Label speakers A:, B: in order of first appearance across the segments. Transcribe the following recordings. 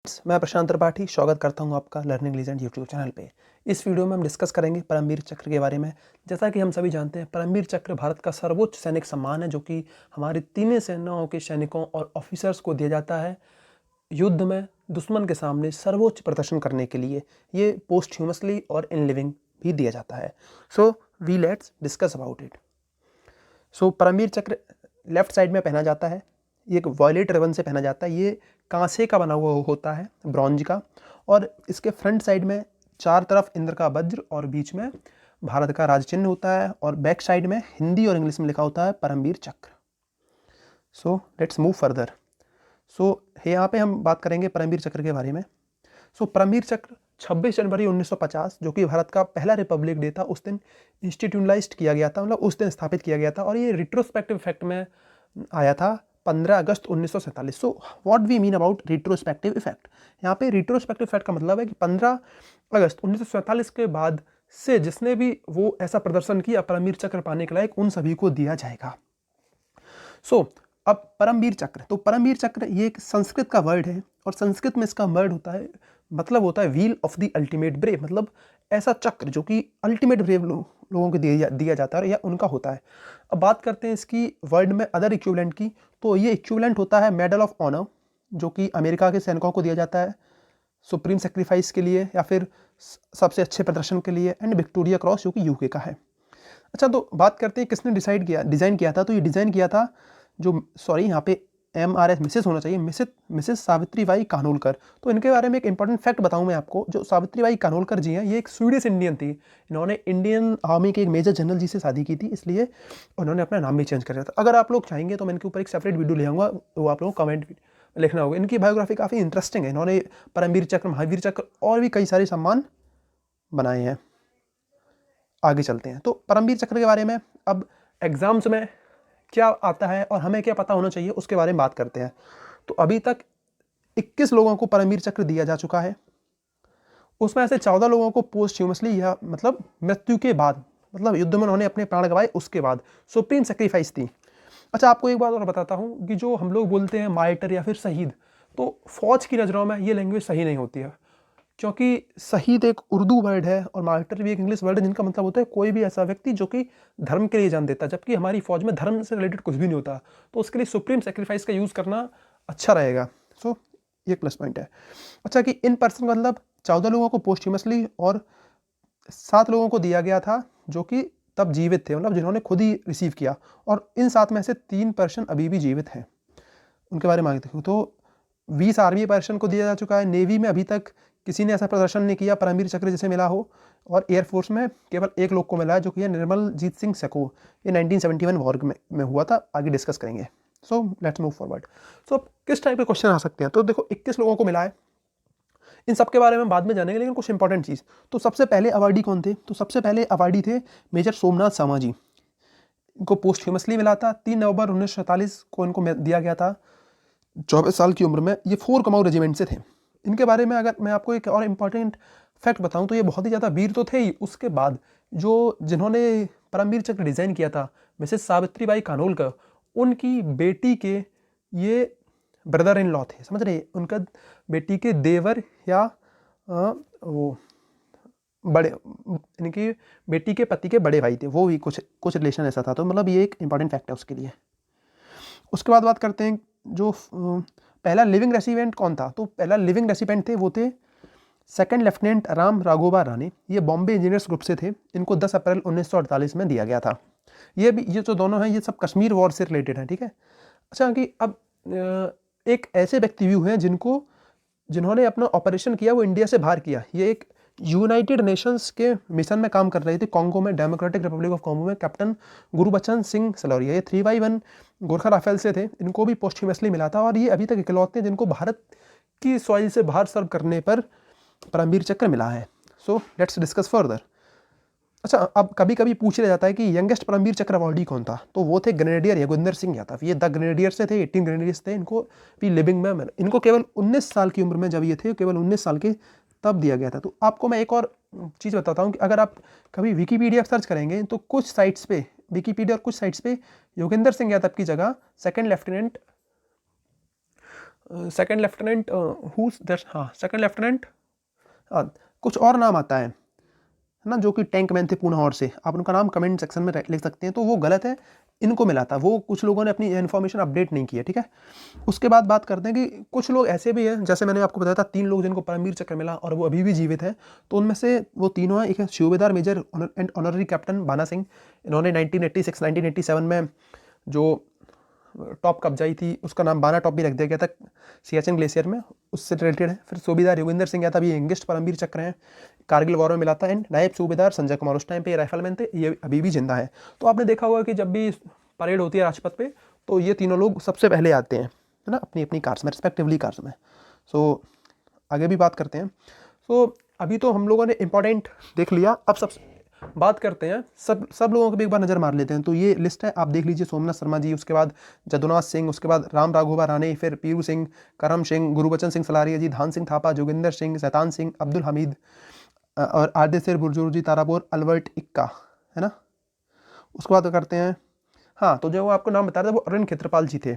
A: मैं प्रशांत त्रिपाठी स्वागत करता हूं आपका लर्निंग लीजेंड यूट्यूब चैनल पे। इस वीडियो में हम डिस्कस करेंगे परमवीर चक्र के बारे में। जैसा कि हम सभी जानते हैं, परमवीर चक्र भारत का सर्वोच्च सैनिक सम्मान है, जो कि हमारी तीनों सेनाओं के सैनिकों और ऑफिसर्स को दिया जाता है युद्ध में दुश्मन के सामने सर्वोच्च प्रदर्शन करने के लिए। ये पोस्टह्यूमसली और इन लिविंग भी दिया जाता है। So we let's discuss about it. So Paramvir Chakra left side में पहना जाता है, ये एक वॉयलेट रिबन से पहना जाता है। ये कांसे का बना हुआ होता है, ब्रॉन्ज का, और इसके फ्रंट साइड में चार तरफ इंद्र का वज्र और बीच में भारत का राज चिन्ह होता है, और बैक साइड में हिंदी और इंग्लिश में लिखा होता है Paramvir Chakra. So let's move further. So यहाँ पे हम बात करेंगे परमवीर चक्र के बारे में। सो परमवीर चक्र 26 जनवरी 1950, जो कि भारत का पहला रिपब्लिक डे था, उस दिन इंस्टीट्यूशनलाइज्ड किया गया था, मतलब उस दिन स्थापित किया गया था, और ये रिट्रोस्पेक्टिव इफेक्ट में आया था 15 अगस्त 1947। So what we mean about retrospective effect, यहाँ पे रिट्रोस्पेक्टिव इफेक्ट का मतलब है कि 15 अगस्त 1947 के बाद से जिसने भी वो ऐसा प्रदर्शन किया परमवीर चक्र पाने के लायक, उन सभी को दिया जाएगा। सो अब परमवीर चक्र, तो परमवीर चक्र ये एक संस्कृत का वर्ड है, और संस्कृत में इसका वर्ड होता है, मतलब होता है wheel of the ultimate brave, मतलब ऐसा चक्र जो कि अल्टीमेट ब्रेव लोगों को दिया जाता है या उनका होता है। अब बात करते हैं इसकी वर्ड में अदर इक्विवेलेंट की, तो ये इक्विवेलेंट होता है मेडल ऑफ ऑनर, जो कि अमेरिका के सैनिकों को दिया जाता है सुप्रीम सेक्रीफाइस के लिए या फिर सबसे अच्छे प्रदर्शन के लिए, एंड विक्टोरिया क्रॉस जो कि यूके का है। अच्छा, तो बात करते हैं किसने डिज़ाइन किया था। तो ये डिज़ाइन किया था यहाँ पे MRS मिसेस होना चाहिए, मिसेस सावित्री बाई कानोलकर। तो इनके बारे में एक इंपॉर्टेंट फैक्ट बताऊं मैं आपको। जो सावित्री बाई कानोलकर जी हैं, ये एक स्वीडिश इंडियन थी। इन्होंने इंडियन आर्मी के एक मेजर जनरल जी से शादी की थी, इसलिए उन्होंने अपना नाम भी चेंज कर दिया था। अगर आप लोग चाहेंगे तो मैं इनके ऊपर एक सेपरेट वीडियो ले आऊँगा, वो आप लोगों को कमेंट लिखना होगा। इनकी बायोग्राफी काफ़ी इंटरेस्टिंग है। इन्होंने परमवीर चक्र, महावीर चक्र और भी कई सारे सम्मान बनाए हैं। आगे चलते हैं, तो परमवीर चक्र के बारे में अब एग्जाम्स में क्या आता है और हमें क्या पता होना चाहिए उसके बारे में बात करते हैं। तो अभी तक 21 लोगों को परमवीर चक्र दिया जा चुका है। उसमें ऐसे 14 लोगों को पोस्टह्यूमसली, या मतलब मृत्यु के बाद, मतलब युद्ध में उन्होंने अपने प्राण गंवाए उसके बाद सुप्रीम सेक्रीफाइस थी। अच्छा, आपको एक बात और बताता हूँ कि जो हम लोग बोलते हैं मार्टर या फिर शहीद, तो फौज की नज़रों में ये लैंग्वेज सही नहीं होती है, क्योंकि शहीद एक उर्दू वर्ड है और मार्टर भी एक इंग्लिश वर्ड है, जिनका मतलब होता है कोई भी ऐसा व्यक्ति जो कि धर्म के लिए जान देता है, जबकि हमारी फौज में धर्म से रिलेटेड कुछ भी नहीं होता। तो उसके लिए सुप्रीम सेक्रीफाइस का यूज़ करना अच्छा रहेगा। सो ये प्लस पॉइंट है। अच्छा, कि इन पर्सन का मतलब 14 लोगों को पोस्टह्यूमसली और 7 लोगों को दिया गया था जो कि तब जीवित थे, मतलब जिन्होंने खुद ही रिसीव किया, और इन 7 में से 3 पर्सन अभी भी जीवित हैं। उनके बारे में आगे देखो, तो 20 आर्मी पर्सन को दिया जा चुका है। नेवी में अभी तक किसी ने ऐसा प्रदर्शन नहीं किया परमवीर चक्र जिसे मिला हो, और एयरफोर्स में केवल 1 लोग को मिला है, जो कि है निर्मल जीत सिंह सको। ये 1971 वॉर में हुआ था। आगे डिस्कस करेंगे। So let's move forward. So किस टाइप के क्वेश्चन आ सकते हैं, तो देखो 21 लोगों को मिला है, इन सब के बारे में बाद में जानेंगे, लेकिन कुछ इंपॉर्टेंट चीज़। तो सबसे पहले अवार्डी कौन थे, तो सबसे पहले अवार्डी थे मेजर सोमनाथ सामा जी। इनको पोस्टह्यूमसली मिला था 3 नवंबर 1947 को इनको दिया गया था। 24 साल की उम्र में ये 4 कुमाऊं रेजिमेंट से थे। इनके बारे में अगर मैं आपको एक और इम्पॉर्टेंट फैक्ट बताऊं, तो ये बहुत ही ज़्यादा वीर तो थे ही, उसके बाद जिन्होंने परमवीर चक्र डिज़ाइन किया था, मिसेस सावित्री बाई कानोलकर, उनकी बेटी के ये ब्रदर इन लॉ थे, समझ रहे, उनका बेटी के देवर या वो बड़े, इनकी बेटी के पति के बड़े भाई थे, वो भी कुछ रिलेशन ऐसा था। तो मतलब ये एक इंपॉर्टेंट फैक्ट है उसके लिए। उसके बाद बात करते हैं जो पहला लिविंग रेसिडेंट कौन था। तो पहला लिविंग रेसिडेंट थे वो थे सेकंड लेफ्टिनेंट राम राघोबा राणे। ये बॉम्बे इंजीनियर्स ग्रुप से थे। इनको 10 अप्रैल 1948 में दिया गया था। ये जो दोनों हैं, ये सब कश्मीर वॉर से रिलेटेड हैं, ठीक है। अच्छा, कि अब एक ऐसे व्यक्ति भी हुए हैं जिन्होंने अपना ऑपरेशन किया वो इंडिया से बाहर किया। ये एक यूनाइटेड नेशंस के मिशन में काम कर रहे थे कॉन्गो में, डेमोक्रेटिक रिपब्लिक ऑफ कॉन्गो में। कैप्टन गुरबचन सिंह सलौरिया, ये 3x1 गोरखा राफेल से थे। इनको भी पोस्टह्यूमसली मिला था, और ये अभी तक इकलौते हैं जिनको भारत की सॉइल से बाहर सर्व करने पर परमवीर चक्र मिला है। So let's discuss further. अच्छा, अब कभी कभी पूछ लिया जाता है कि यंगेस्ट परमवीर चक्र अवॉर्डी कौन था। तो वो थे ग्रेनेडियर योगेंद्र सिंह यादव। ये 10 ग्रेनेडियर से थे, 18 ग्रेनेडियर्स थे। इनको भी लिविंग में इनको केवल 19 साल की उम्र में, जब ये थे केवल 19 साल के, तब दिया गया था। तो आपको मैं एक और चीज़ बताता हूँ कि अगर आप कभी विकीपीडिया सर्च करेंगे तो कुछ साइट्स पे, विकीपीडिया और कुछ साइट्स पे योगेंद्र सिंह यादव की जगह सेकंड लेफ्टिनेंट सेकंड लेफ्टिनेंट हाँ सेकंड लेफ्टिनेंट, कुछ और नाम आता है ना, जो कि टैंक मैन थे पूनाहौर से। आप उनका नाम कमेंट सेक्शन में लिख सकते हैं, तो वो गलत है, इनको मिला था। वो कुछ लोगों ने अपनी इन्फॉर्मेशन अपडेट नहीं की है, ठीक है। उसके बाद बात करते हैं कि कुछ लोग ऐसे भी हैं, जैसे मैंने आपको बताया था 3 लोग जिनको परमवीर चक्र मिला और वो अभी भी जीवित हैं। तो उनमें से वो तीनों हैं। एक है सूबेदार मेजर एंड ऑनररी कैप्टन बाना सिंह। इन्होंने 1986-1987 में जो टॉप कब्जाई थी, उसका नाम बाना टॉप भी रख दिया गया था सियाचिन ग्लेशियर में, उससे रिलेटेड है। फिर सूबेदार योगेंद्र सिंह यादव, ये यंगेस्ट परमवीर चक्र हैं, कारगिल वॉर में मिला था। एंड नायब सूबेदार संजय कुमार, उस टाइम पे राइफलमैन थे, ये अभी भी जिंदा है। तो आपने देखा होगा कि जब भी परेड होती है राजपथ पे, तो ये तीनों लोग सबसे पहले आते हैं, है ना, अपनी अपनी कार्स में, रिस्पेक्टिवली कार्स में। सो आगे भी बात करते हैं। सो अभी तो हम लोगों ने इंपॉर्टेंट देख लिया, अब सब बात करते हैं, सब लोगों को भी एक बार नज़र मार लेते हैं। तो ये लिस्ट है, आप देख लीजिए। सोमनाथ शर्मा जी, उसके बाद जदुनाथ सिंह, उसके बाद राम राघोबा राणे, फिर पीरू सिंह, करम सिंह, गुरुबचन सिंह सलारिया जी, धान सिंह थापा, जोगिंदर सिंह, शैतान सिंह, अब्दुल हमीद और आदित्य बुरजूर जी, तारापुर, अल्बर्ट इक्का, है ना। उसके बाद करते हैं, हाँ, तो जो आपको नाम बता रहा था वो अरविंद क्षेत्रपाल जी थे,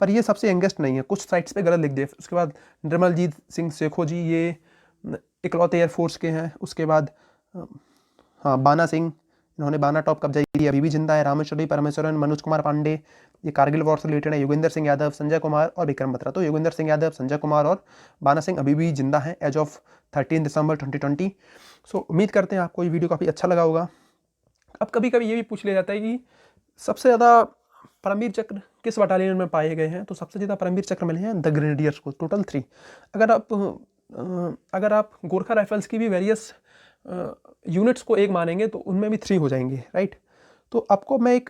A: पर ये सबसे यंगेस्ट नहीं है, कुछ साइट्स पे गलत लिख दिए। उसके बाद निर्मलजीत सिंह शेखो जी, ये इकलौते एयरफोर्स के हैं। उसके बाद हाँ, बाना सिंह, इन्होंने बाना टॉप कब्जा किया, अभी भी जिंदा है। रामेश्वरी परमेश्वरन, मनोज कुमार पांडे, ये कारगिल वॉर से रिलेटेड है। योगेंद्र सिंह यादव, संजय कुमार और विक्रम बत्रा। तो योगेंद्र सिंह यादव, संजय कुमार और बाना सिंह अभी भी जिंदा हैं एज ऑफ 13 दिसंबर 2020। सो उम्मीद करते हैं आपको ये वीडियो काफ़ी अच्छा लगा होगा। अब कभी कभी ये भी पूछ लिया जाता है कि सबसे ज़्यादा परमवीर चक्र किस बटालियन में पाए गए हैं। तो सबसे ज़्यादा परमवीर चक्र मिले हैं द ग्रेनेडियर्स को, टोटल 3। अगर आप गोरखा राइफल्स की भी वेरियस यूनिट्स को एक मानेंगे तो उनमें भी 3 हो जाएंगे, राइट। तो आपको मैं एक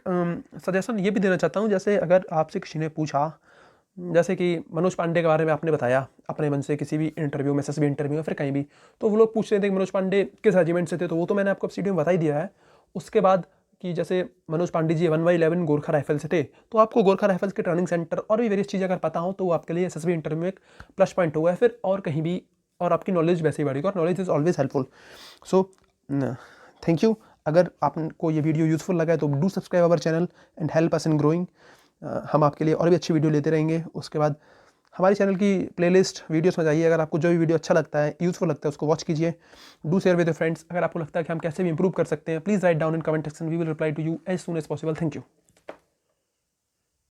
A: सजेशन ये भी देना चाहता हूँ, जैसे अगर आपसे किसी ने पूछा, जैसे कि मनोज पांडे के बारे में आपने बताया अपने मन से किसी भी इंटरव्यू में, एसएसबी इंटरव्यू में, फिर कहीं भी, तो वो लोग पूछ रहे थे कि मनोज पांडे किस रेजिमेंट से थे, तो वो तो मैंने आपको वीडियो में बता ही दिया है। उसके बाद कि जैसे मनोज पांडे जी 1/11 गोरखा राइफल से थे, तो आपको गोरखा राइफल्स के ट्रेनिंग सेंटर और भी वेरियस चीज़ें अगर पता हो तो वो आपके लिए एसएसबी इंटरव्यू में एक प्लस पॉइंट होगा फिर, और कहीं भी, और आपकी नॉलेज वैसे ही बढ़ेगी, और knowledge is always helpful. So thank you. अगर आपको ये वीडियो यूजफुल लगा है तो do subscribe our channel and help us in growing. हम आपके लिए और भी अच्छी वीडियो लेते रहेंगे। उसके बाद हमारे चैनल की प्लेलिस्ट वीडियोस में जाइए, अगर आपको जो भी वीडियो अच्छा लगता है, यूजफुल लगता है, उसको वॉच कीजिए। Do share with your friends. अगर आपको लगता है कि हम कैसे भी इंप्रूव कर सकते हैं, please write down in comment section, we will reply to you as soon as possible. Thank you.